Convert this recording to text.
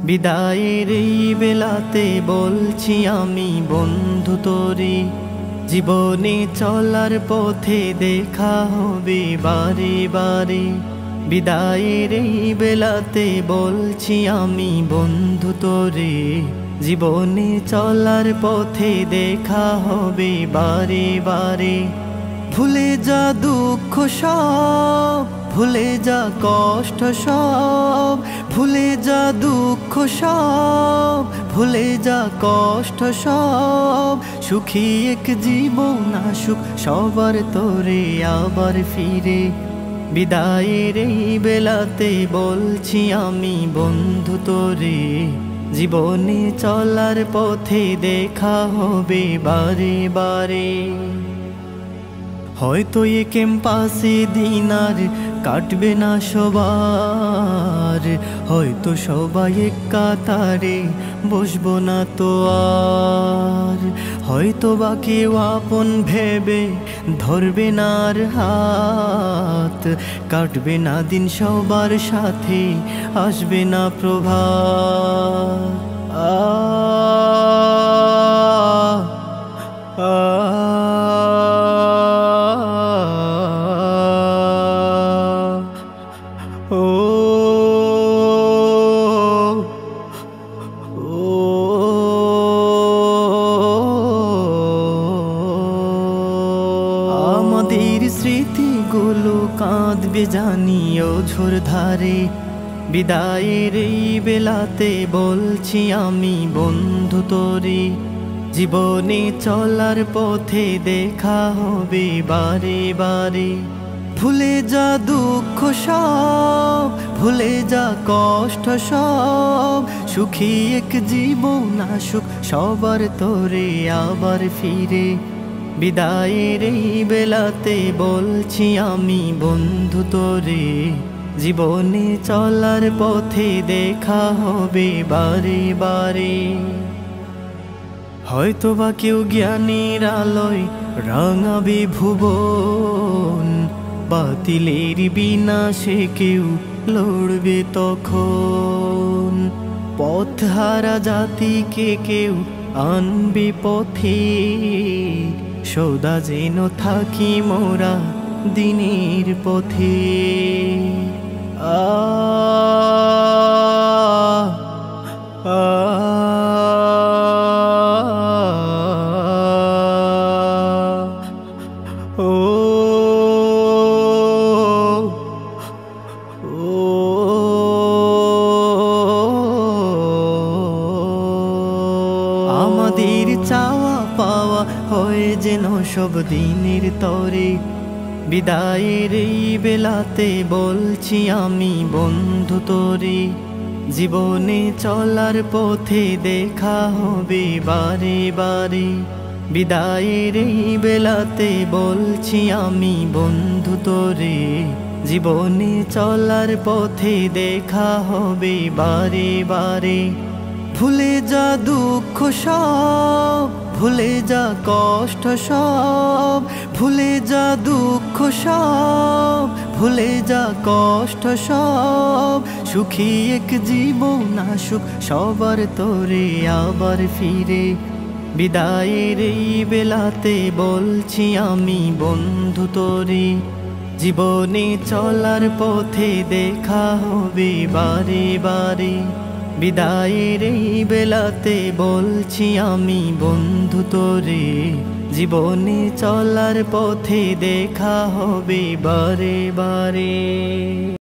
বিদায়ের এই বেলাতে বলছি আমি বন্ধু তোরে, জীবনে চলার পথে দেখা হবে বারে বারে। বিদায়ের এই বেলাতে বলছি আমি বন্ধু তোরে, জীবনে চলার পথে দেখা হবে বারে বারে। ভুলে যা দুঃখ সব, ভুলে যা কষ্ট সব, ভুলে যা দুঃখ সব, ভুলে যা কষ্ট সব। সুখী এক জীবন আসুক সবার তোরে আবার ফিরে। বিদায়ের এই বেলাতে বলছি আমি বন্ধু তোরে, জীবনে চলার পথে দেখা হবে বারে বারে। হয়তো এ ক্যাম্পাসে দিন আর কাটবে না সবার, হয়তো সবাই এক কাতারে বসবো না তো আর। হয়তো বা কেউ আপন ভেবে ধরবে না আর হাত, কাটবে না দিন সবার সাথে, আসবে না প্রভাত। আমাদের স্মৃতিগুলো কাঁদবে জানি অঝোর ধারে। বিদায়ের এই বেলাতে বলছি আমি বন্ধু তোরে, জীবনে চলার পথে দেখা হবে বারে বারে। ভুলে যা দুঃখ সব, ভুলে যা কষ্ট সব। সুখী এক জীবন আসুক সবার তোরে আবার ফিরে। বিদায়ের এই বেলাতে বলছি আমি বন্ধু তোরে, জীবনে চলার পথে দেখা হবে বারে বারে। হয়তো বা কেউ জ্ঞানের আলোয় রাঙাবে ভুবন, বাতিলের বিনাশে কেউ লড়বে তখন। পথহারা জাতিকে কেউ আনবে পথে, সদা যেন থাকি মোরা দিনের পথে। আমাদের চাওয়া পাওয়া হয় যেন সব দিনের তরে। বিদায়ের এই বেলাতে বলছি আমি বন্ধু তোরে, জীবনে চলার পথে দেখা হবে বারে বারে। বিদায়ের এই বেলাতে বলছি আমি বন্ধু তোরে, জীবনে চলার পথে দেখা হবে বারে বারে। ভুলে যা দুঃখ সব, ভুলে যা কষ্ট সব, ভুলে যা দুঃখ সব, ভুলে যা কষ্ট সব। সুখী এক জীবন আসুক সবার তোরে আবার ফিরে। বিদায়ের এই বেলাতে বলছি আমি বন্ধু তোরে, জীবনে চলার পথে দেখা হবে বারে বারে। বিদায়ের এই বেলাতে বলছি আমি বন্ধু তোরে, জীবনে চলার পথে দেখা হবে বারে বারে।